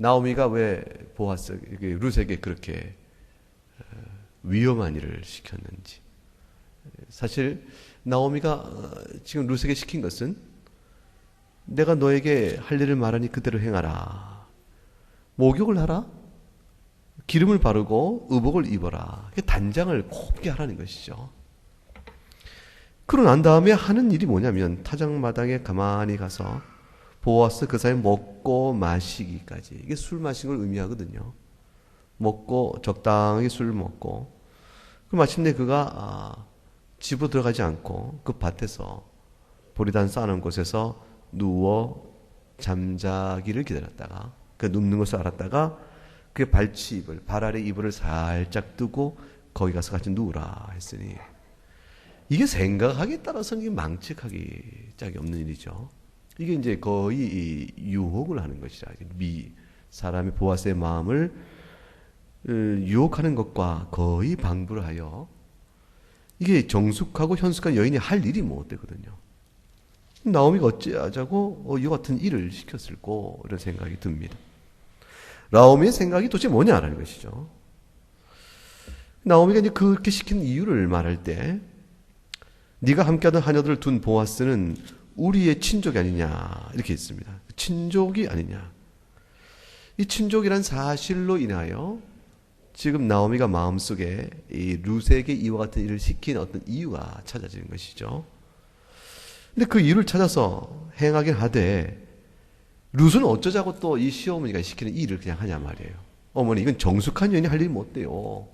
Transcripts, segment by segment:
나오미가 왜 보아스, 룻에게 그렇게 위험한 일을 시켰는지. 사실 나오미가 지금 룻에게 시킨 것은 내가 너에게 할 일을 말하니 그대로 행하라. 목욕을 하라. 기름을 바르고 의복을 입어라. 단장을 곱게 하라는 것이죠. 그러고 난 다음에 하는 일이 뭐냐면 타작마당에 가만히 가서 보아스 그 사이 먹고 마시기까지. 이게 술 마시는 걸 의미하거든요. 먹고 적당하게 술을 먹고 그 마침내 그가 집으로 들어가지 않고 그 밭에서 보리단 쌓아놓은 곳에서 누워 잠자기를 기다렸다가 그 눕는 것을 알았다가 그 발치입을 발 아래 이불을 살짝 뜨고 거기 가서 같이 누우라 했으니 이게 생각하기에 따라서는 이게 망측하기 짝이 없는 일이죠. 이게 이제 거의 유혹을 하는 것이라 사람이 보아스의 마음을 유혹하는 것과 거의 방불을 하여 이게 정숙하고 현숙한 여인이 할 일이 못 되거든요. 나오미가 어찌하자고 이와 같은 일을 시켰을꼬 이런 생각이 듭니다. 나오미의 생각이 도대체 뭐냐라는 것이죠. 나오미가 이제 그렇게 시킨 이유를 말할 때 네가 함께하던 하녀들을 둔 보아스는 우리의 친족이 아니냐 이렇게 했습니다. 친족이 아니냐. 이 친족이란 사실로 인하여 지금 나오미가 마음속에 이 룻에게 이와 같은 일을 시킨 어떤 이유가 찾아지는 것이죠. 근데 그 이유를 찾아서 행하긴 하되 룻은 어쩌자고 또 이 시어머니가 시키는 이 일을 그냥 하냐 말이에요. 어머니 이건 정숙한 여인이 할 일이 못 돼요.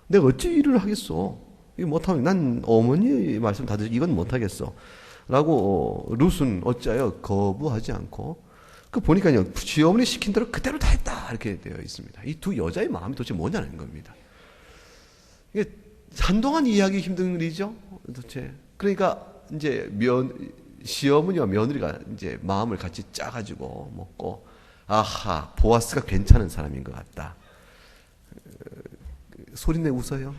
내가 어찌 일을 하겠어. 이거 못하면 난 어머니 말씀 다 듣지 이건 못하겠어. 라고 룻은 어찌하여 거부하지 않고 그 보니까요 시어머니 시킨 대로 그대로 다 했다 이렇게 되어 있습니다. 이 두 여자의 마음이 도대체 뭐냐는 겁니다. 이게 한동안 이해하기 힘든 일이죠. 도대체 그러니까 이제 시어머니와 며느리가 이제 마음을 같이 짜가지고 먹고 아하 보아스가 괜찮은 사람인 것 같다. 소리내 웃어요.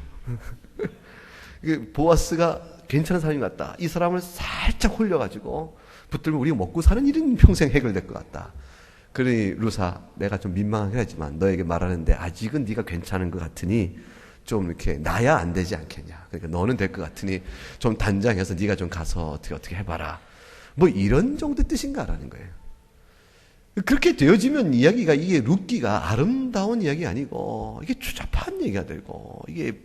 보아스가 괜찮은 사람인 것 같다. 이 사람을 살짝 홀려가지고 붙들면 우리가 먹고 사는 일은 평생 해결될 것 같다. 그러니 루사 내가 좀 민망하긴 하지만 너에게 말하는데 아직은 네가 괜찮은 것 같으니 좀 이렇게 나야 안 되지 않겠냐. 그러니까 너는 될 것 같으니 좀 단장해서 네가 좀 가서 어떻게 해봐라. 뭐 이런 정도 뜻인가라는 거예요. 그렇게 되어지면 이야기가 이게 룻기가 아름다운 이야기 아니고 이게 추잡한 얘기가 되고 이게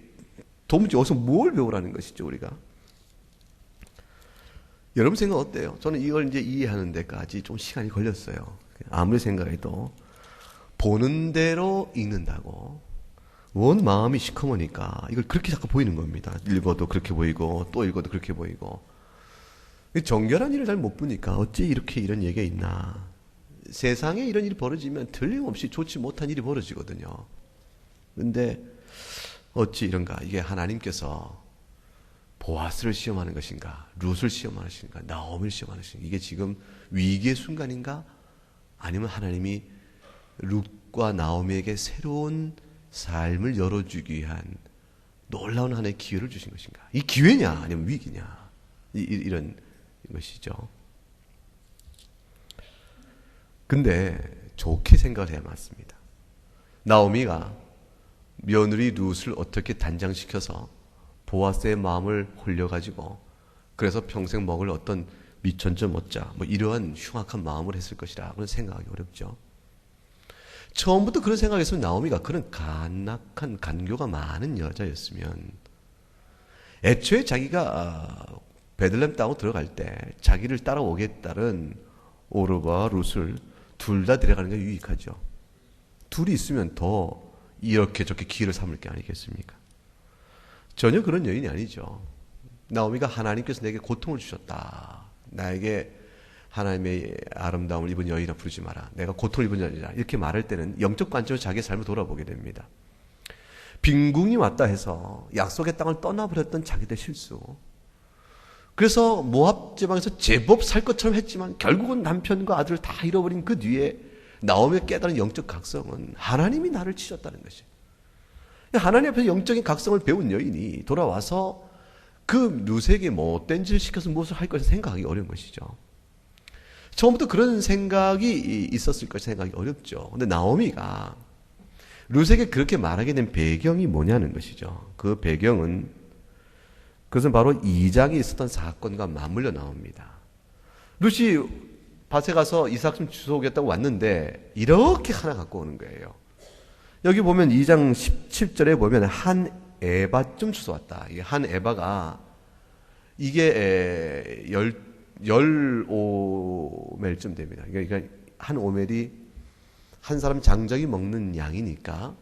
도무지 어디서 뭘 배우라는 것이죠 우리가. 여러분 생각 어때요? 저는 이걸 이제 이해하는 데까지 좀 시간이 걸렸어요. 아무리 생각해도 보는 대로 읽는다고 원 마음이 시커머니까 이걸 그렇게 자꾸 보이는 겁니다. 읽어도 그렇게 보이고 또 읽어도 그렇게 보이고 정결한 일을 잘 못 보니까 어찌 이렇게 이런 얘기가 있나. 세상에 이런 일이 벌어지면 틀림없이 좋지 못한 일이 벌어지거든요. 근데 어찌 이런가. 이게 하나님께서 보아스를 시험하는 것인가, 룻을 시험하는 것인가, 나오미를 시험하는 것인가. 이게 지금 위기의 순간인가? 아니면 하나님이 룻과 나오미에게 새로운 삶을 열어주기 위한 놀라운 하나의 기회를 주신 것인가? 이 기회냐 아니면 위기냐? 이런 것이죠. 근데 좋게 생각을 해야 맞습니다. 나오미가 며느리 룻을 어떻게 단장시켜서 보아스의 마음을 홀려가지고 그래서 평생 먹을 어떤 미천점 얻자 뭐 이러한 흉악한 마음을 했을 것이라 그런 생각하기 어렵죠. 처음부터 그런 생각했으면 나오미가 그런 간악한 간교가 많은 여자였으면 애초에 자기가 베들레헴 땅으로 들어갈 때 자기를 따라오겠다는 오르바와 룻을 둘 다 데려가는 게 유익하죠. 둘이 있으면 더 이렇게 저렇게 기회를 삼을 게 아니겠습니까? 전혀 그런 여인이 아니죠. 나오미가 하나님께서 내게 고통을 주셨다. 나에게 하나님의 아름다움을 입은 여인아 부르지 마라. 내가 고통을 입은 여인이라. 이렇게 말할 때는 영적 관점으로 자기의 삶을 돌아보게 됩니다. 빈궁이 왔다 해서 약속의 땅을 떠나버렸던 자기들 실수. 그래서 모압 지방에서 제법 살 것처럼 했지만 결국은 남편과 아들을 다 잃어버린 그 뒤에 나오미가 깨달은 영적 각성은 하나님이 나를 치셨다는 것이에요. 하나님 앞에서 영적인 각성을 배운 여인이 돌아와서 그 룻에게 못된 짓을 시켜서 무엇을 할 것을 생각하기 어려운 것이죠. 처음부터 그런 생각이 있었을 것이 생각이 어렵죠. 근데 나오미가 룻에게 그렇게 말하게 된 배경이 뭐냐는 것이죠. 그 배경은 그것은 바로 2장에 있었던 사건과 맞물려 나옵니다. 룻이 밭에 가서 이삭 좀 주워오겠다고 왔는데 이렇게 하나 갖고 오는 거예요. 여기 보면 2장 17절에 보면 한 에바쯤 주워왔다. 이게 한 에바가 이게 15멜쯤 됩니다. 그러니까 한 오멜이 한 사람 장정이 먹는 양이니까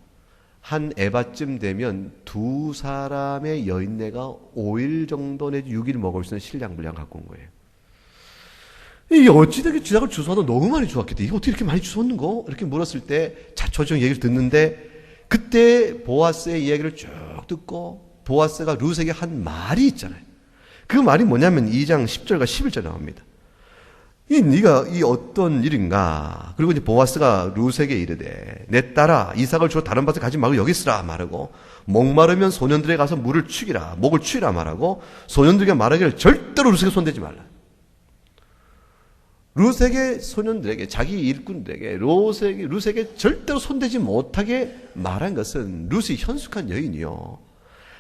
한 에바쯤 되면 두 사람의 여인네가 5일 정도 내지 6일 먹을 수 있는 식량 분량 갖고 온 거예요. 이게 어찌되게 지작을 주워도 너무 많이 주웠겠다. 이거 어떻게 이렇게 많이 주웠는고? 이렇게 물었을 때 자초지종 얘기를 듣는데 그때 보아스의 이야기를 쭉 듣고 보아스가 룻에게 한 말이 있잖아요. 그 말이 뭐냐면 2장 10절과 11절 나옵니다. 네가 이 어떤 일인가? 그리고 이제 보아스가 룻에게 이르되 내 딸아 이삭을 주어 다른 밭에 가지 말고 여기 있으라 말하고 목마르면 소년들에 가서 물을 축이라 목을 축이라 말하고 소년들에게 말하기를 절대로 룻에게 손대지 말라. 룻에게 소년들에게 자기 일꾼들에게 룻에게 절대로 손대지 못하게 말한 것은 룻이 현숙한 여인이요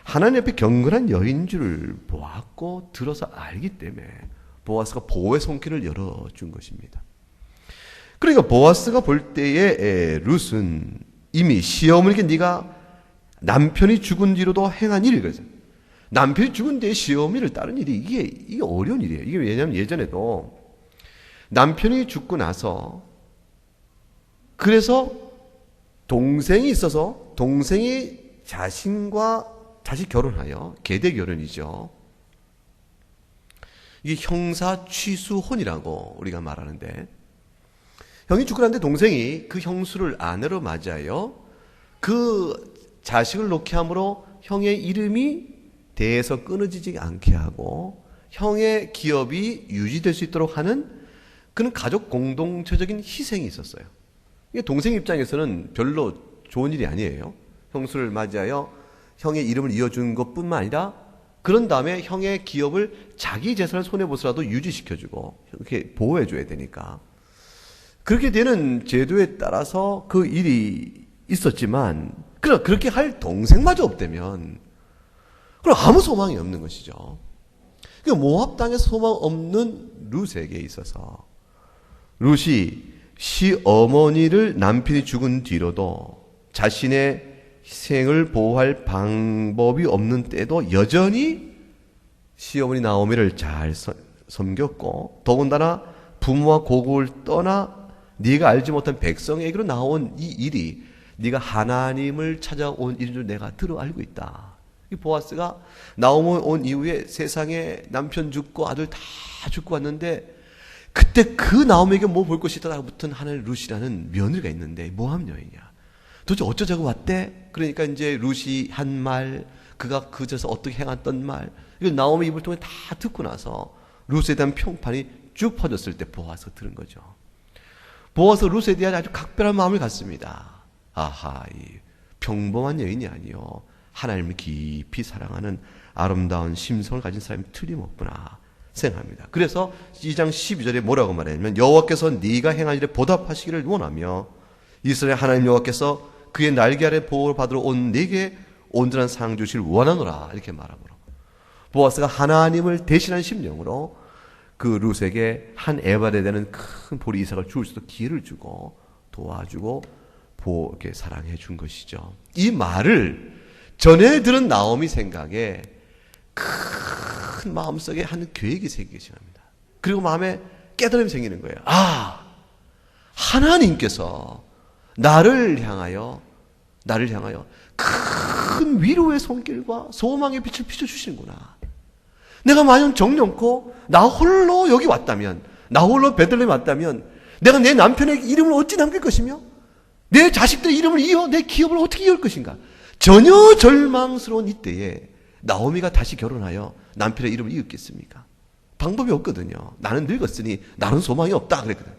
하나님 앞에 경건한 여인 줄 보았고 들어서 알기 때문에 보아스가 보호의 손길을 열어준 것입니다. 그러니까 보아스가 볼 때에 룻은 이미 시어머니께 네가 남편이 죽은 뒤로도 행한 일이거든. 남편이 죽은 뒤에 시어머니를 따른 일이 이게 어려운 일이에요. 이게 왜냐하면 예전에도 남편이 죽고 나서 그래서 동생이 있어서 동생이 자신과 다시 결혼하여 계대 결혼이죠. 이게 형사 취수혼이라고 우리가 말하는데 형이 죽고 났는데 동생이 그 형수를 아내로 맞이하여 그 자식을 놓게 함으로 형의 이름이 대에서 끊어지지 않게 하고 형의 기업이 유지될 수 있도록 하는 그는 가족 공동체적인 희생이 있었어요. 이게 동생 입장에서는 별로 좋은 일이 아니에요. 형수를 맞이하여 형의 이름을 이어준 것뿐만 아니라 그런 다음에 형의 기업을 자기 재산을 손해보서라도 유지시켜주고 이렇게 보호해줘야 되니까 그렇게 되는 제도에 따라서 그 일이 있었지만 그렇게 할 동생마저 없다면 그럼 아무 소망이 없는 것이죠. 그러니까 모압 땅에서 소망 없는 룻에게 있어서 룻이 시어머니를 남편이 죽은 뒤로도 자신의 희생을 보호할 방법이 없는 때도 여전히 시어머니 나오미를 잘 섬겼고 더군다나 부모와 고국을 떠나 네가 알지 못한 백성에게로 나온 이 일이 네가 하나님을 찾아온 일인 줄 내가 들어 알고 있다. 이 보아스가 나오미 온 이후에 세상에 남편 죽고 아들 다 죽고 왔는데 그때 그 나오미에게 뭐 볼 것이 있다라고 붙은 하늘 룻이라는 며느리가 있는데 모함 여인이야. 도대체 어쩌자고 왔대? 그러니까 이제 룻이 한 말, 그가 그저서 어떻게 행했던 말, 이거 나오미 입을 통해 다 듣고 나서 룻에 대한 평판이 쭉 퍼졌을 때 보아서 들은 거죠. 보아서 룻에 대한 아주 각별한 마음을 갖습니다. 아하, 이 평범한 여인이 아니요 하나님을 깊이 사랑하는 아름다운 심성을 가진 사람이 틀림없구나 생각합니다. 그래서 2장 12절에 뭐라고 말했냐면 여호와께서 네가 행한 일에 보답하시기를 원하며 이스라엘 하나님 여호와께서 그의 날개 아래 보호를 받으러 온 네게 온전한 상 주시길 원하노라 이렇게 말하므로 보아스가 하나님을 대신한 심령으로 그 룻에게 한 에바에 되는 큰 보리 이삭을 줄 수도 기회를 주고 도와주고 이렇게 사랑해 준 것이죠. 이 말을 전에 들은 나오미 생각에 큰 마음속에 한 계획이 생기기 시작합니다. 그리고 마음에 깨달음이 생기는 거예요. 아, 하나님께서 나를 향하여 큰 위로의 손길과 소망의 빛을 비춰주시는구나. 내가 만약 정령코 나 홀로 여기 왔다면, 나 홀로 베들레헴에 왔다면 내가 내 남편의 이름을 어찌 남길 것이며 내 자식들의 이름을 이어 내 기업을 어떻게 이을 것인가. 전혀 절망스러운 이때에 나오미가 다시 결혼하여 남편의 이름을 이었겠습니까? 방법이 없거든요. 나는 늙었으니 나는 소망이 없다 그랬거든요.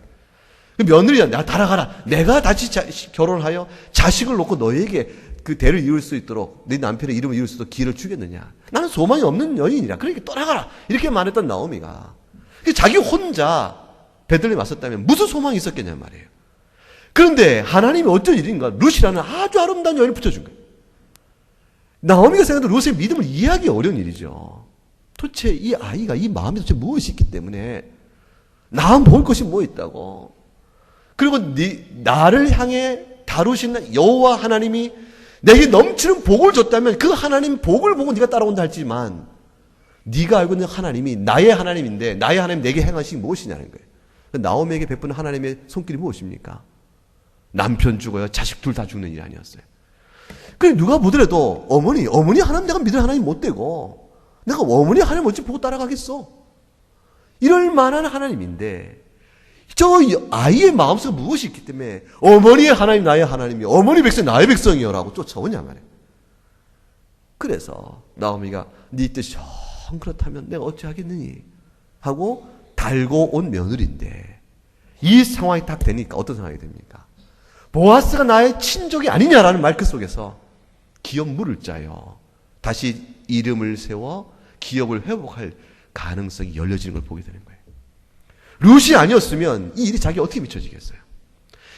며느리야, 나 달아가라. 내가 다시 결혼하여 자식을 놓고 너에게 그 대를 이룰 수 있도록 네 남편의 이름을 이룰 수 있도록 기회를 주겠느냐. 나는 소망이 없는 여인이라. 그러니까 떠나가라. 이렇게 말했던 나오미가 자기 혼자 베들레헴에 왔었다면 무슨 소망이 있었겠냐 말이에요. 그런데 하나님이 어쩐 일인가 룻이라는 아주 아름다운 여인을 붙여준 거예요. 나오미가 생각해도 룻의 믿음을 이해하기 어려운 일이죠. 도대체 이 아이가 이 마음에 도대체 무엇이 있기 때문에 나 볼 것이 뭐 있다고. 그리고 나를 향해 다루시는 여호와 하나님이 내게 넘치는 복을 줬다면 그 하나님 복을 보고 네가 따라온다 할지만 네가 알고 있는 하나님이 나의 하나님인데 나의 하나님 내게 행하신 무엇이냐는 거예요. 나오미에게 베푸는 하나님의 손길이 무엇입니까? 남편 죽어요. 자식 둘 다 죽는 일이 아니었어요. 그래 누가 보더라도 어머니 하나님 내가 믿을 하나님 못 되고 내가 어머니 하나님 어찌 보고 따라가겠어? 이럴 만한 하나님인데 저 아이의 마음속에 무엇이 있기 때문에 어머니의 하나님 나의 하나님이요 어머니 백성 나의 백성이요 라고 쫓아오냐 말이에요. 그래서 나오미가 네 뜻이 그렇다면 내가 어찌하겠느니 하고 달고 온 며느리인데 이 상황이 딱 되니까 어떤 상황이 됩니까? 보아스가 나의 친족이 아니냐라는 말 그 속에서 기업 물을 짜요. 다시 이름을 세워 기업을 회복할 가능성이 열려지는 걸 보게 되는 거예요. 룻이 아니었으면 이 일이 자기가 어떻게 미쳐지겠어요?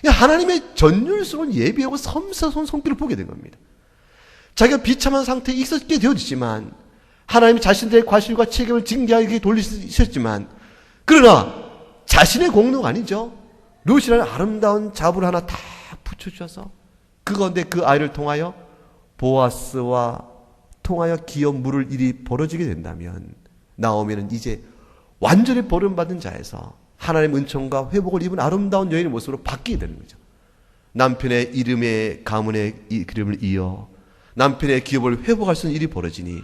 하나님의 전율스러운 예비하고 섬세한 손길을 보게 된 겁니다. 자기가 비참한 상태에 있었게 되어지지만 하나님이 자신들의 과실과 책임을 징계하게 돌리셨지만 그러나 자신의 공로가 아니죠. 룻이라는 아름다운 자부를 하나 다 붙여주셔서 그 가운데 그 아이를 통하여 보아스와 통하여 기업 물을 일이 벌어지게 된다면 나오미는 이제 완전히 버림받은 자에서 하나님의 은총과 회복을 입은 아름다운 여인의 모습으로 바뀌게 되는 거죠. 남편의 이름의 가문의 이름을 이어 남편의 기업을 회복할 수 있는 일이 벌어지니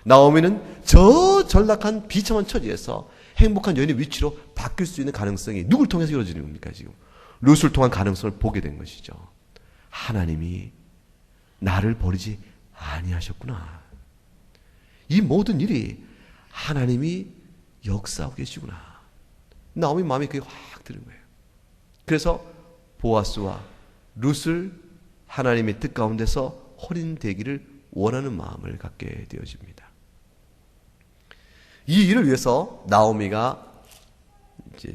나오미는 저 전락한 비참한 처지에서 행복한 여인의 위치로 바뀔 수 있는 가능성이 누굴 통해서 이루어지는 겁니까? 지금 룻을 통한 가능성을 보게 된 것이죠. 하나님이 나를 버리지 아니하셨구나. 이 모든 일이 하나님이 역사하고 계시구나. 나오미 마음에 그게 확 드는 거예요. 그래서 보아스와 룻을 하나님의 뜻 가운데서 혼인되기를 원하는 마음을 갖게 되어집니다. 이 일을 위해서 나오미가 이제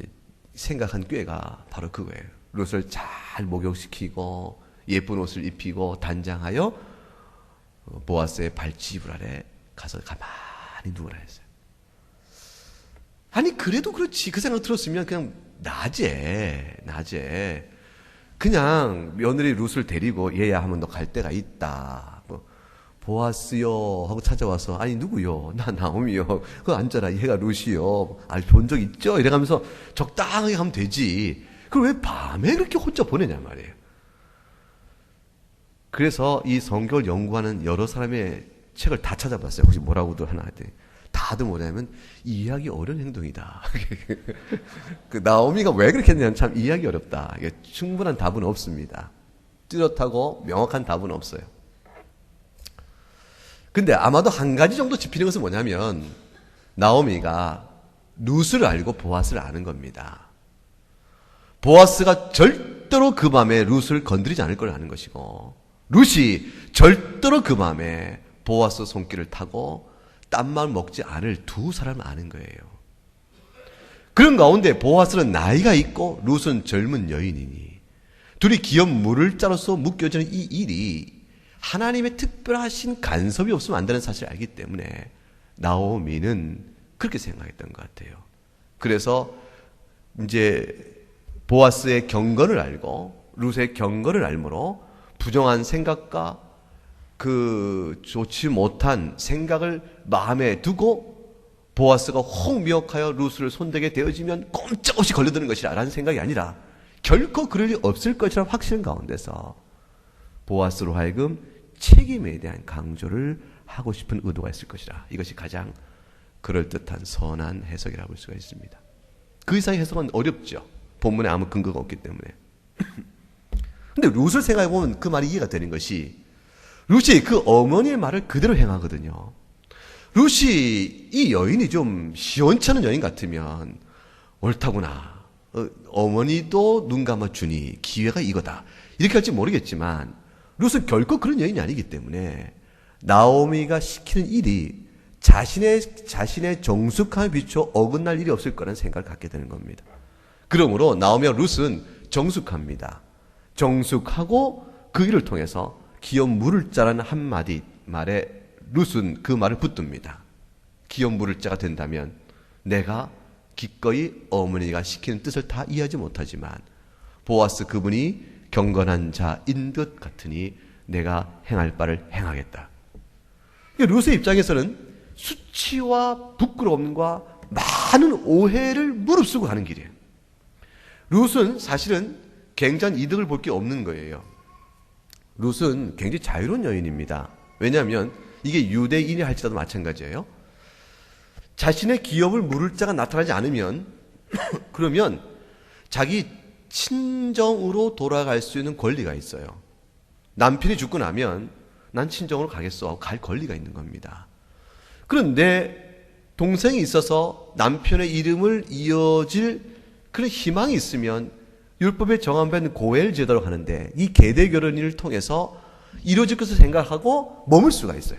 생각한 꾀가 바로 그거예요. 룻을 잘 목욕시키고 예쁜 옷을 입히고 단장하여 보아스의 발치이불 아래 가서 가만히 누우라 했어요. 아니 그래도 그렇지 그 생각 들었으면 그냥 낮에 그냥 며느리 룻을 데리고 얘야 하면 너 갈 데가 있다. 뭐 보아스요 하고 찾아와서 아니 누구요? 나 나오미요. 그거 앉아라. 얘가 룻이요. 본 적 있죠? 이래가면서 적당하게 하면 되지. 그걸 왜 밤에 그렇게 혼자 보내냐 말이에요. 그래서 이 성경을 연구하는 여러 사람의 책을 다 찾아봤어요. 혹시 뭐라고도 하나 했더니 다들 뭐냐면 이해하기 어려운 행동이다. 그 나오미가 왜 그렇게 했냐면 참 이해하기 어렵다. 이게 충분한 답은 없습니다. 뚜렷하고 명확한 답은 없어요. 근데 아마도 한 가지 정도 짚히는 것은 뭐냐면 나오미가 룻을 알고 보아스를 아는 겁니다. 보아스가 절대로 그 밤에 룻을 건드리지 않을 걸 아는 것이고 룻이 절대로 그 밤에 보아스 손길을 타고 딴말 먹지 않을 두 사람을 아는 거예요. 그런 가운데 보아스는 나이가 있고 룻은 젊은 여인이니 둘이 기업 물을 짜로서 묶여지는 이 일이 하나님의 특별하신 간섭이 없으면 안 되는 사실을 알기 때문에 나오미는 그렇게 생각했던 것 같아요. 그래서 이제 보아스의 경건을 알고 룻의 경건을 알므로 부정한 생각과 그 좋지 못한 생각을 마음에 두고 보아스가 혹 미혹하여 룻을 손대게 되어지면 꼼짝없이 걸려드는 것이라 라는 생각이 아니라 결코 그럴 리 없을 것이라는 확신 가운데서 보아스로 하여금 책임에 대한 강조를 하고 싶은 의도가 있을 것이라. 이것이 가장 그럴듯한 선한 해석이라고 볼 수가 있습니다. 그 이상의 해석은 어렵죠. 본문에 아무 근거가 없기 때문에. 근데 룻을 생각해보면 그 말이 이해가 되는 것이 룻이 그 어머니의 말을 그대로 행하거든요. 룻이 이 여인이 좀 시원찮은 여인 같으면 옳다구나. 어머니도 눈 감아주니 기회가 이거다. 이렇게 할지 모르겠지만 룻은 결코 그런 여인이 아니기 때문에 나오미가 시키는 일이 자신의 정숙함에 비춰 어긋날 일이 없을 거라는 생각을 갖게 되는 겁니다. 그러므로 나오미와 룻은 정숙합니다. 정숙하고 그 일을 통해서 기업 물을 자라는 한마디 말에 룻은 그 말을 붙듭니다. 기업 물을 자가 된다면 내가 기꺼이 어머니가 시키는 뜻을 다 이해하지 못하지만 보아스 그분이 경건한 자인 것 같으니 내가 행할 바를 행하겠다. 룻의 입장에서는 수치와 부끄러움과 많은 오해를 무릅쓰고 가는 길이에요. 룻은 사실은 굉장한 이득을 볼 게 없는 거예요. 룻은 굉장히 자유로운 여인입니다. 왜냐하면 이게 유대인이 할지라도 마찬가지예요. 자신의 기업을 물을 자가 나타나지 않으면 그러면 자기 친정으로 돌아갈 수 있는 권리가 있어요. 남편이 죽고 나면 난 친정으로 가겠어 하고 갈 권리가 있는 겁니다. 그런데 동생이 있어서 남편의 이름을 이어질 그런 희망이 있으면 율법에 정함된 고엘 제도로 하는데 이 계대 결혼을 통해서 이루어질 것을 생각하고 머물 수가 있어요.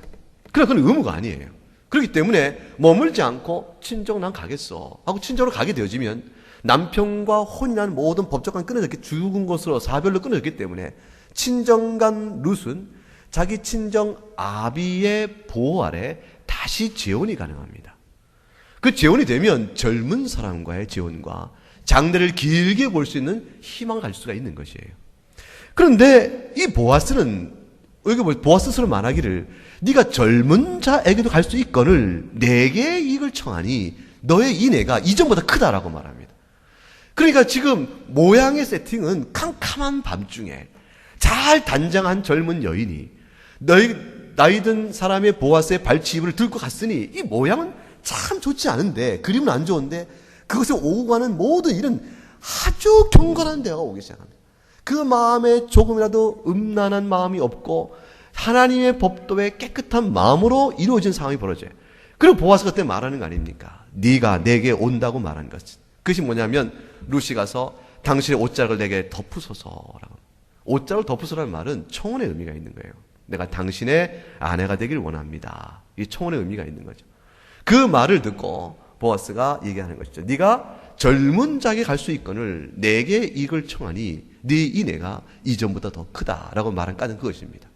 그러나 그건 의무가 아니에요. 그렇기 때문에 머물지 않고 친정 난 가겠어 하고 친정으로 가게 되어지면 남편과 혼인한 모든 법적관이 끊어졌기 죽은 것으로 사별로 끊어졌기 때문에 친정간 룻은 자기 친정 아비의 보호 아래 다시 재혼이 가능합니다. 그 재혼이 되면 젊은 사람과의 재혼과 장래를 길게 볼 수 있는 희망을 가질 수가 있는 것이에요. 그런데 이 보아스는 여기 보아스 스스로 말하기를 네가 젊은 자에게도 갈 수 있거늘 내게 이익을 청하니 너의 인애가 이전보다 크다라고 말합니다. 그러니까 지금 모양의 세팅은 캄캄한 밤중에 잘 단장한 젊은 여인이 나이 든 사람의 보아스의 발치입을 들고 갔으니 이 모양은 참 좋지 않은데 그림은 안 좋은데 그것에 오고 가는 모든 일은 아주 경건한 데가 오기 시작합니다. 그 마음에 조금이라도 음란한 마음이 없고 하나님의 법도에 깨끗한 마음으로 이루어진 상황이 벌어져요. 그리고 보아스가 그때 말하는 거 아닙니까? 네가 내게 온다고 말한 것은 그것이 뭐냐면 룻이 가서 당신의 옷자락을 내게 덮으소서라고. 옷자락을 덮으소라는 말은 청혼의 의미가 있는 거예요. 내가 당신의 아내가 되길 원합니다. 이 청혼의 의미가 있는 거죠. 그 말을 듣고 보아스가 얘기하는 것이죠. 네가 젊은 자에게 갈 수 있거늘 내게 이걸 청하니 네 이내가 이전보다 더 크다라고 말한 까는 그것입니다.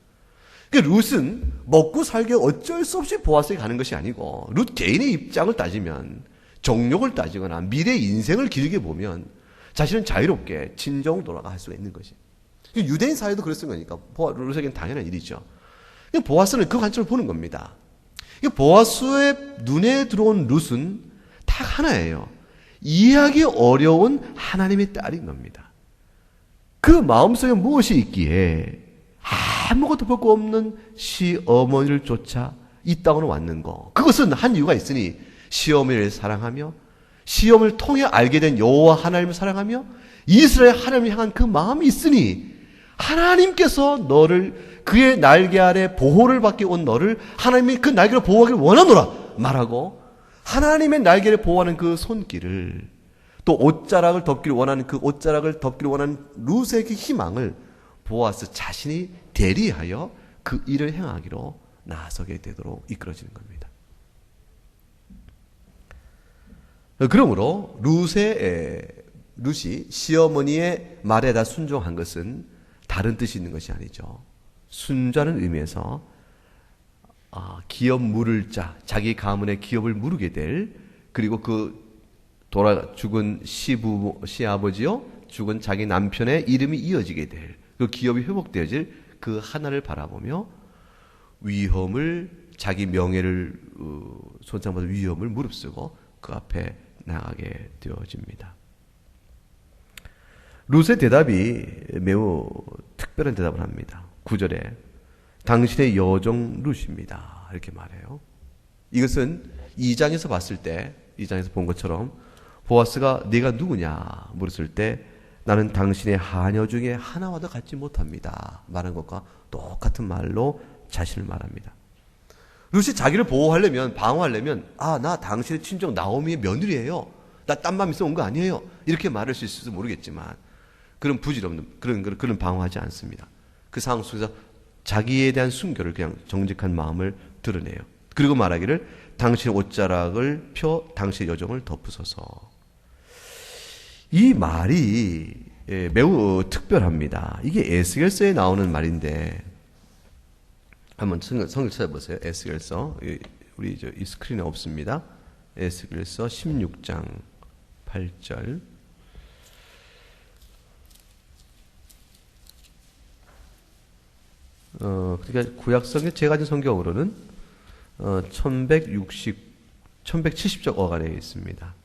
그러니까 룻은 먹고 살기 어쩔 수 없이 보아스에게 가는 것이 아니고 룻 개인의 입장을 따지면 정욕을 따지거나 미래 인생을 길게 보면 자신은 자유롭게 친정으로 돌아가 할 수가 있는 것이. 유대인 사회도 그랬을 거니까 룻에게는 당연한 일이죠. 보아스는 그 관점을 보는 겁니다. 보아스의 눈에 들어온 룻은 딱 하나예요. 이해하기 어려운 하나님의 딸인 겁니다. 그 마음속에 무엇이 있기에 아무것도 볼 거 없는 시어머니를 쫓아 이 땅으로 왔는 거. 그것은 한 이유가 있으니 시어머니를 사랑하며 시험을 통해 알게 된 여호와 하나님을 사랑하며 이스라엘 하나님을 향한 그 마음이 있으니 하나님께서 너를 그의 날개 아래 보호를 받게 온 너를 하나님이 그 날개로 보호하기를 원하노라 말하고 하나님의 날개를 보호하는 그 손길을 또 옷자락을 덮기를 원하는 그 옷자락을 덮기를 원하는 룻의 그 희망을 보아스 자신이 대리하여 그 일을 행하기로 나서게 되도록 이끌어지는 겁니다. 그러므로 룻이 시어머니의 말에 다 순종한 것은 다른 뜻이 있는 것이 아니죠. 순자는 의미에서 기업 물을 자, 자기 가문의 기업을 무르게 될 그리고 그 죽은 시아버지요 죽은 자기 남편의 이름이 이어지게 될 그 기업이 회복되어질 그 하나를 바라보며 위험을 자기 명예를 손상받을 위험을 무릅쓰고 그 앞에 나가게 되어집니다. 룻의 대답이 매우 특별한 대답을 합니다. 9절에 당신의 여종 룻입니다. 이렇게 말해요. 이것은 2장에서 봤을 때 2장에서 본 것처럼 보아스가 네가 누구냐 물었을 때 나는 당신의 하녀 중에 하나와도 같지 못합니다. 말한 것과 똑같은 말로 자신을 말합니다. 룻이 자기를 보호하려면 방어하려면 나 당신의 친정 나오미의 며느리예요. 나 딴 맘 있어 온 거 아니에요. 이렇게 말할 수 있을지 모르겠지만 그런 부질없는 그런 방어하지 않습니다. 그 상황 속에서 자기에 대한 순결을 그냥 정직한 마음을 드러내요. 그리고 말하기를 당신의 옷자락을 펴 당신의 여종을 덮으소서. 이 말이 매우 특별합니다. 이게 에스겔서에 나오는 말인데 한번 성경 찾아보세요. 에스겔서. 우리 이 스크린에 없습니다. 에스겔서 16장 8절. 그러니까 구약성경 제가 가진 성경으로는 1170쪽 어간에 있습니다.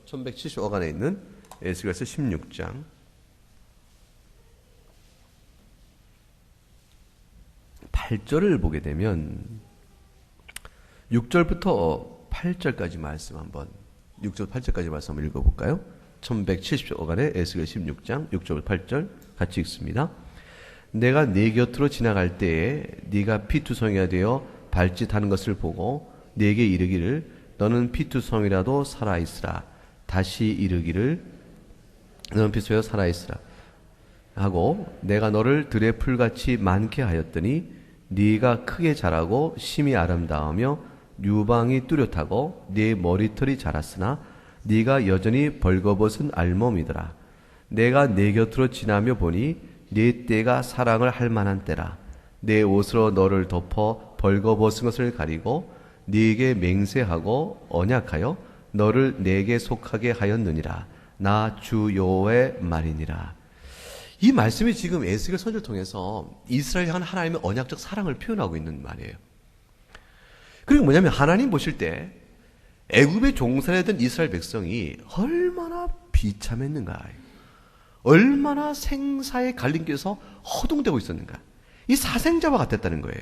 1170 어간에 있는 에스겔서 16장 8절을 보게 되면 6절부터 8절까지 말씀 한번 6절 8절까지 말씀 한번 읽어볼까요? 1170쪽 어간에 에스겔 16장 6절 8절 같이 읽습니다. 내가 네 곁으로 지나갈 때에 네가 피투성이가 되어 발짓하는 것을 보고 네게 이르기를 너는 피투성이라도 살아있으라. 다시 이르기를 너는 피투성이라도 살아있으라 하고 내가 너를 들의 풀같이 많게 하였더니 네가 크게 자라고 심히 아름다우며 유방이 뚜렷하고 네 머리털이 자랐으나 네가 여전히 벌거벗은 알몸이더라. 내가 네 곁으로 지나며 보니 네 때가 사랑을 할 만한 때라. 내 옷으로 너를 덮어 벌거벗은 것을 가리고 네게 맹세하고 언약하여 너를 내게 속하게 하였느니라. 나 주 여호와의 말이니라. 이 말씀이 지금 에스겔 선지를 통해서 이스라엘에 향한 하나님의 언약적 사랑을 표현하고 있는 말이에요. 그리고 뭐냐면 하나님 보실 때 애굽의 종살이던 이스라엘 백성이 얼마나 비참했는가, 얼마나 생사의 갈림길에서 허둥대고 있었는가. 이 사생자와 같았다는 거예요.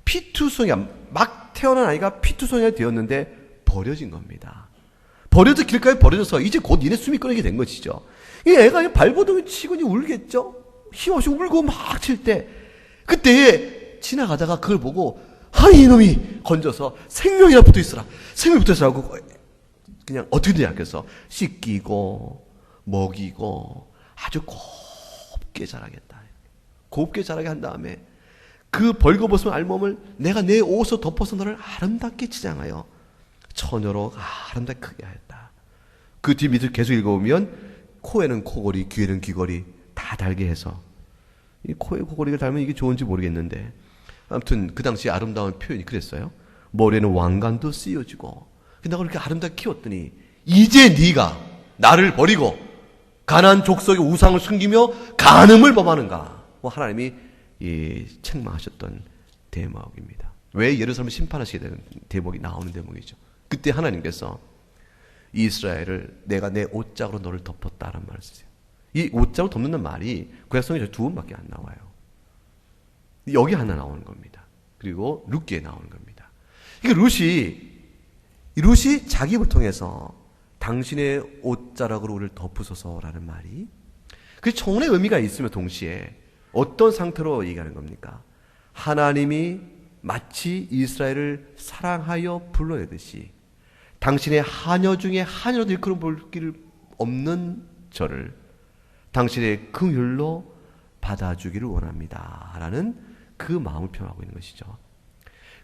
피투성이가 막 태어난 아이가 피투성이가 되었는데 버려진 겁니다. 버려져 길가에 버려져서 이제 곧 이내 숨이 끊이게 된 것이죠. 이 애가 발버둥이 치고니 울겠죠. 힘없이 울고 막 칠 때 그때 지나가다가 그걸 보고 아니 이놈이 건져서 생명이나 붙어있어라, 생명이 붙어있으라고 그냥 어떻게 되냐 그래서 씻기고 먹이고 아주 곱게 자라겠다. 곱게 자라게 한 다음에 그 벌거벗은 알몸을 내가 내 옷으로 덮어서 너를 아름답게 치장하여 처녀로 아름답게 크게 하였다. 그 뒤 밑을 계속 읽어보면 코에는 코골이, 귀에는 귀걸이 다 달게 해서, 이 코에 코골이가 달면 이게 좋은지 모르겠는데 아무튼 그 당시 아름다운 표현이 그랬어요. 머리에는 왕관도 씌워주고. 내가 그렇게 아름답게 키웠더니 이제 네가 나를 버리고 가나안 족속의 우상을 숨기며 간음을 범하는가. 하나님이 책망하셨던 대목입니다. 왜 예루살렘을 심판하시게 되는 대목이 나오는 대목이죠. 그때 하나님께서 이스라엘을 내가 내 옷장으로 너를 덮었다라는 말을 쓰세요. 이 옷장으로 덮는다는 말이 구약성에 두 번밖에 안 나와요. 여기 하나 나오는 겁니다. 그리고 룻기에 나오는 겁니다. 이게 룻이 자기 입을 통해서 당신의 옷자락으로 우리를 덮으소서라는 말이 그 청혼의 의미가 있으며 동시에 어떤 상태로 얘기하는 겁니까? 하나님이 마치 이스라엘을 사랑하여 불러내듯이 당신의 하녀 중에 하녀도 일컬어 볼 길 없는 저를 당신의 긍휼로 받아주기를 원합니다. 라는 그 마음을 표현하고 있는 것이죠.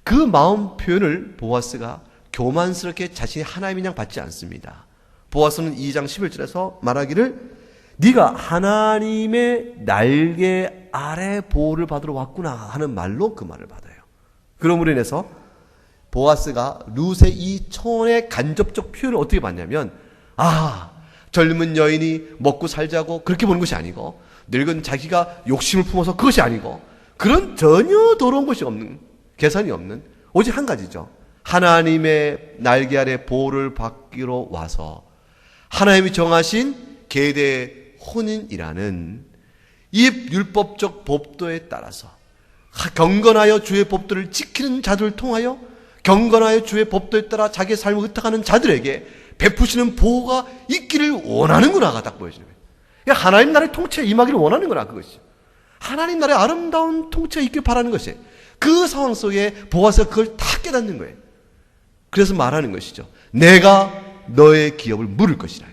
그 마음 표현을 보아스가 교만스럽게 자신이 하나님인 양 받지 않습니다. 보아스는 2장 11절에서 말하기를 네가 하나님의 날개 아래 보호를 받으러 왔구나 하는 말로 그 말을 받아요. 그러므로 인해서 보아스가 룻의 이 청혼의 간접적 표현을 어떻게 받냐면 젊은 여인이 먹고 살자고 그렇게 보는 것이 아니고 늙은 자기가 욕심을 품어서 그것이 아니고 그런 전혀 더러운 것이 없는, 계산이 없는 오직 한 가지죠. 하나님의 날개 아래 보호를 받기로 와서 하나님이 정하신 계대 혼인이라는 이 율법적 법도에 따라서 경건하여 주의 법도를 지키는 자들을 통하여 경건하여 주의 법도에 따라 자기의 삶을 흩어가는 자들에게 베푸시는 보호가 있기를 원하는구나가 딱 보여지는 거예요. 그러니까 하나님 나라의 통치가 임하기를 원하는구나, 그것이죠. 하나님 나라의 아름다운 통치가 있길 바라는 것이에요. 그 상황 속에 보아스가 그걸 다 깨닫는 거예요. 그래서 말하는 것이죠. 내가 너의 기업을 물을 것이라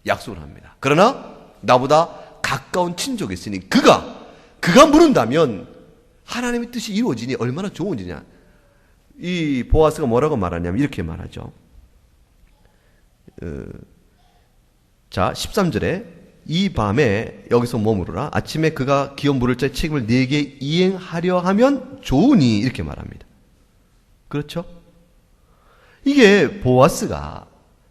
약속을 합니다. 그러나 나보다 가까운 친족이 있으니 그가 물은다면 하나님의 뜻이 이루어지니 얼마나 좋은지냐. 이 보아스가 뭐라고 말하냐면 이렇게 말하죠. 자, 13절에 이 밤에 여기서 머무르라. 아침에 그가 기업 물을 자의 책임을 네게 이행하려 하면 좋으니 이렇게 말합니다. 그렇죠? 이게 보아스가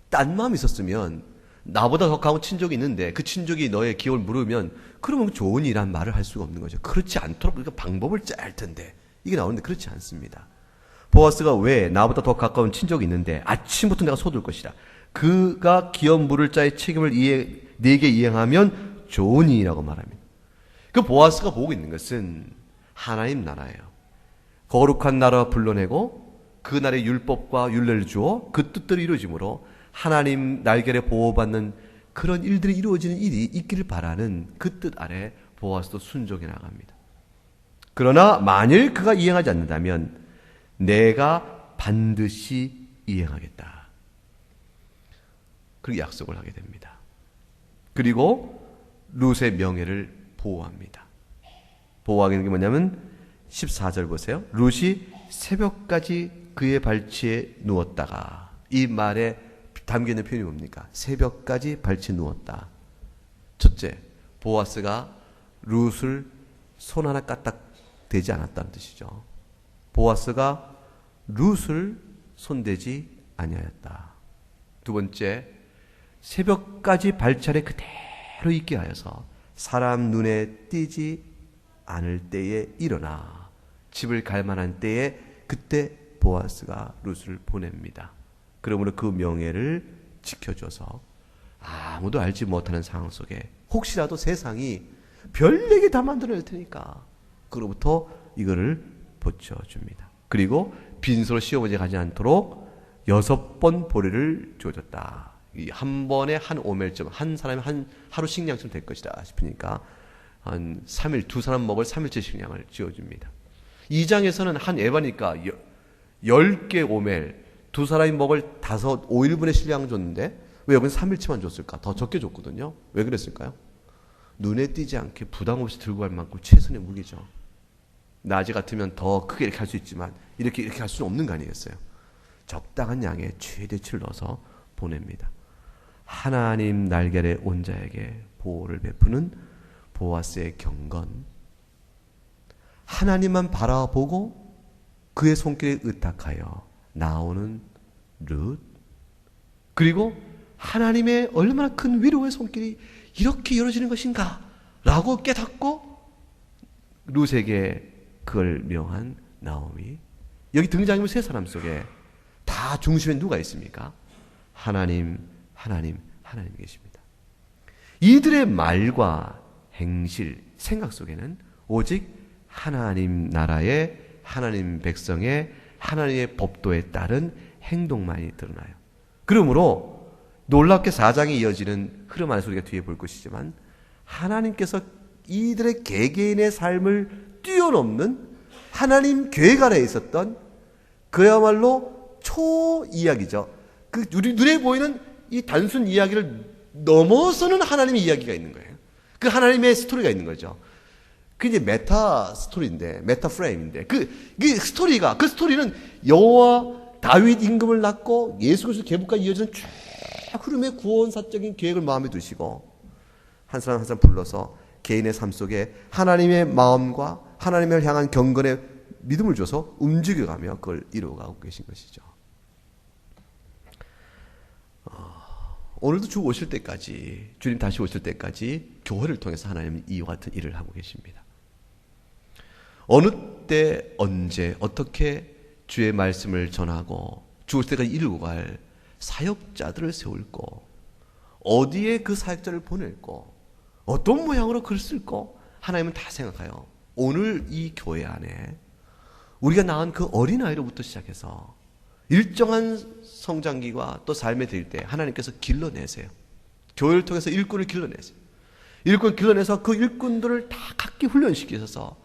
딴 마음이 있었으면 나보다 더 가까운 친족이 있는데 그 친족이 너의 기업을 물으면 그러면 좋으니란 말을 할 수가 없는 거죠. 그렇지 않도록 그러니까 방법을 짤 텐데 이게 나오는데 그렇지 않습니다. 보아스가 왜 나보다 더 가까운 친족이 있는데 아침부터 내가 쏟을 것이다. 그가 기업 물을 자의 책임을 네게 이행하면 좋으니라고 말합니다. 그 보아스가 보고 있는 것은 하나님 나라예요. 거룩한 나라 불러내고 그 나라의 율법과 율례를 주어 그 뜻대로 이루어짐으로 하나님 날개에 보호받는 그런 일들이 이루어지는 일이 있기를 바라는 그 뜻 아래 보아스도 순종해 나갑니다. 그러나 만일 그가 이행하지 않는다면 내가 반드시 이행하겠다. 그렇게 약속을 하게 됩니다. 그리고 룻의 명예를 보호합니다. 보호하는 게 뭐냐면 14절 보세요. 룻이 새벽까지 그의 발치에 누웠다가, 이 말에 담겨있는 표현이 뭡니까? 새벽까지 발치에 누웠다. 첫째, 보아스가 룻을 손 하나 까딱 대지 않았다는 뜻이죠. 보아스가 룻을 손대지 아니하였다. 두 번째, 새벽까지 발차례 그대로 있게 하여서 사람 눈에 띄지 않을 때에 일어나 집을 갈 만한 때에 그때 보아스가 룻을 보냅니다. 그러므로 그 명예를 지켜줘서 아무도 알지 못하는 상황 속에 혹시라도 세상이 별 얘기 다 만들어낼 테니까 그로부터 이거를 보쳐줍니다. 그리고 빈소로 시어머니 가지 않도록 6번 보리를 주어줬다. 한 번에 한 오멜쯤, 한 사람이 한 하루 식량쯤 될 것이다 싶으니까 한 3일, 두 사람 먹을 3일째 식량을 지어줍니다. 2장에서는 한 에바니까 10개 오멜, 두 사람이 먹을 5일분의 식량 줬는데 왜 여기는 3일치만 줬을까? 더 적게 줬거든요. 왜 그랬을까요? 눈에 띄지 않게 부담 없이 들고 갈 만큼 최선의 무기죠. 낮에 같으면 더 크게 이렇게 할 수 있지만 이렇게 할 수는 없는 거 아니겠어요? 적당한 양의 최대치를 넣어서 보냅니다. 하나님 날개에 온 자에게 보호를 베푸는 보아스의 경건, 하나님만 바라보고 그의 손길에 의탁하여 나오는 룻, 그리고 하나님의 얼마나 큰 위로의 손길이 이렇게 열어지는 것인가 라고 깨닫고 룻에게 그걸 명한 나오미. 여기 등장인물 세 사람 속에 다 중심에 누가 있습니까? 하나님 계십니다. 이들의 말과 행실, 생각 속에는 오직 하나님 나라의, 하나님 백성의, 하나님의 법도에 따른 행동만이 드러나요. 그러므로 놀랍게 4장에 이어지는 흐름 안에서 우리가 뒤에 볼 것이지만 하나님께서 이들의 개개인의 삶을 뛰어넘는 하나님 계획 아래에 있었던 그야말로 초이야기죠. 그 우리 눈에 보이는 이 단순 이야기를 넘어서는 하나님의 이야기가 있는 거예요. 그 하나님의 스토리가 있는 거죠. 그 이제 메타 스토리인데, 메타 프레임인데, 그 스토리는 여호와 다윗 임금을 낳고 예수 그리스도 계보까지 이어지는 쭉 흐름의 구원사적인 계획을 마음에 두시고 한 사람 한 사람 불러서 개인의 삶 속에 하나님의 마음과 하나님을 향한 경건의 믿음을 줘서 움직여가며 그걸 이루어가고 계신 것이죠. 오늘도 주 오실 때까지, 주님 다시 오실 때까지 교회를 통해서 하나님은 이와 같은 일을 하고 계십니다. 어느 때, 언제, 어떻게 주의 말씀을 전하고 주 오실 때까지 이루고 갈 사역자들을 세울고 어디에 그 사역자를 보낼고 어떤 모양으로 글을 쓸고 하나님은 다 생각하여 오늘 이 교회 안에 우리가 낳은 그 어린아이로부터 시작해서 일정한 성장기와 또 삶에 들 때 하나님께서 길러내세요. 교회를 통해서 일꾼을 길러내세요. 일꾼을 길러내서 그 일꾼들을 다 각기 훈련시키셔서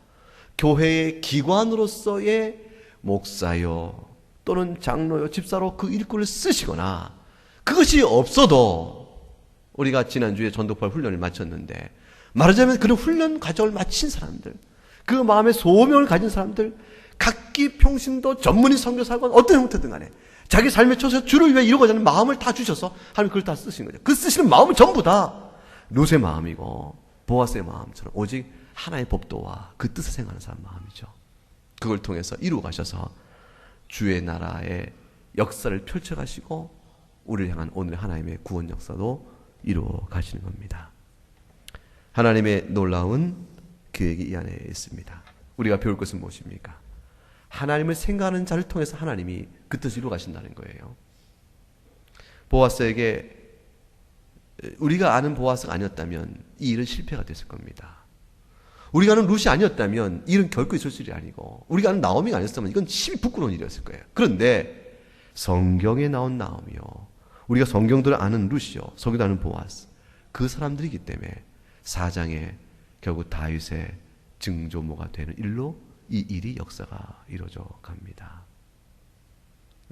교회의 기관으로서의 목사요 또는 장로요 집사로 그 일꾼을 쓰시거나, 그것이 없어도 우리가 지난주에 전도파 훈련을 마쳤는데 말하자면 그런 훈련 과정을 마친 사람들, 그 마음의 소명을 가진 사람들, 각기 평신도 전문의 선교사건 어떤 형태든 간에 자기 삶에 처해서 주를 위해 이루고자 하는 마음을 다 주셔서 하나님 그걸 다 쓰신 거죠. 그 쓰시는 마음은 전부 다 룻의 마음이고 보아스의 마음처럼 오직 하나의 법도와 그 뜻을 생각하는 사람 마음이죠. 그걸 통해서 이루어 가셔서 주의 나라의 역사를 펼쳐가시고 우리를 향한 오늘의 하나님의 구원 역사도 이루어 가시는 겁니다. 하나님의 놀라운 계획이 이 안에 있습니다. 우리가 배울 것은 무엇입니까? 하나님을 생각하는 자를 통해서 하나님이 그 뜻을 이루어 가신다는 거예요. 보아스에게 우리가 아는 보아스가 아니었다면 이 일은 실패가 됐을 겁니다. 우리가 아는 룻이 아니었다면 이 일은 결코 있을 일이 아니고 우리가 아는 나오미가 아니었다면 이건 심히 부끄러운 일이었을 거예요. 그런데 성경에 나온 나오미요, 우리가 성경들을 아는 룻이요, 성경도 아는 보아스, 그 사람들이기 때문에 4장에 결국 다윗의 증조모가 되는 일로 이 일이 역사가 이루어져 갑니다.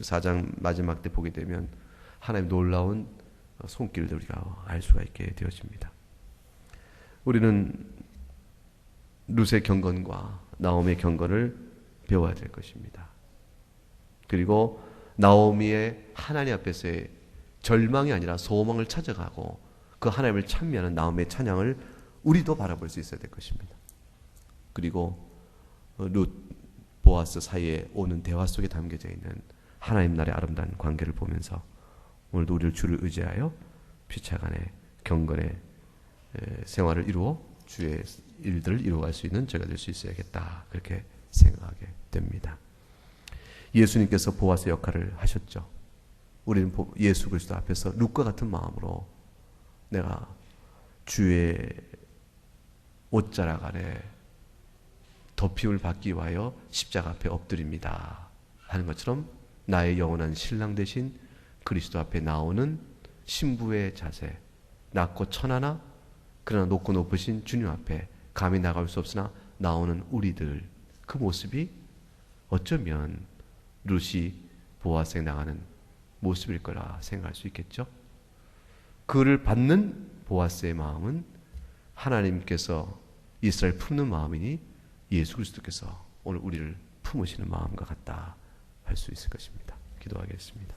4장 마지막 때 보게 되면 하나님의 놀라운 손길을 우리가 알 수가 있게 되어집니다. 우리는 룻의 경건과 나오미의 경건을 배워야 될 것입니다. 그리고 나오미의 하나님 앞에서의 절망이 아니라 소망을 찾아가고 그 하나님을 찬미하는 나오미의 찬양을 우리도 바라볼 수 있어야 될 것입니다. 그리고 룻, 보아스 사이에 오는 대화 속에 담겨져 있는 하나님 나라의 아름다운 관계를 보면서 오늘도 우리를 주를 의지하여 피차간의 경건의 생활을 이루어 주의 일들을 이루어갈 수 있는 저희가 될 수 있어야겠다, 그렇게 생각하게 됩니다. 예수님께서 보아스 역할을 하셨죠. 우리는 예수 그리스도 앞에서 룻과 같은 마음으로 내가 주의 옷자락 아래 덮임을 받기 위하여 십자가 앞에 엎드립니다 하는 것처럼 나의 영원한 신랑 되신 그리스도 앞에 나오는 신부의 자세, 낮고 천하나 그러나 높고 높으신 주님 앞에 감히 나갈 수 없으나 나오는 우리들, 그 모습이 어쩌면 룻이 보아스에 나가는 모습일 거라 생각할 수 있겠죠. 그를 받는 보아스의 마음은 하나님께서 이스라엘 품는 마음이니 예수 그리스도께서 오늘 우리를 품으시는 마음과 같다 할 수 있을 것입니다. 기도하겠습니다.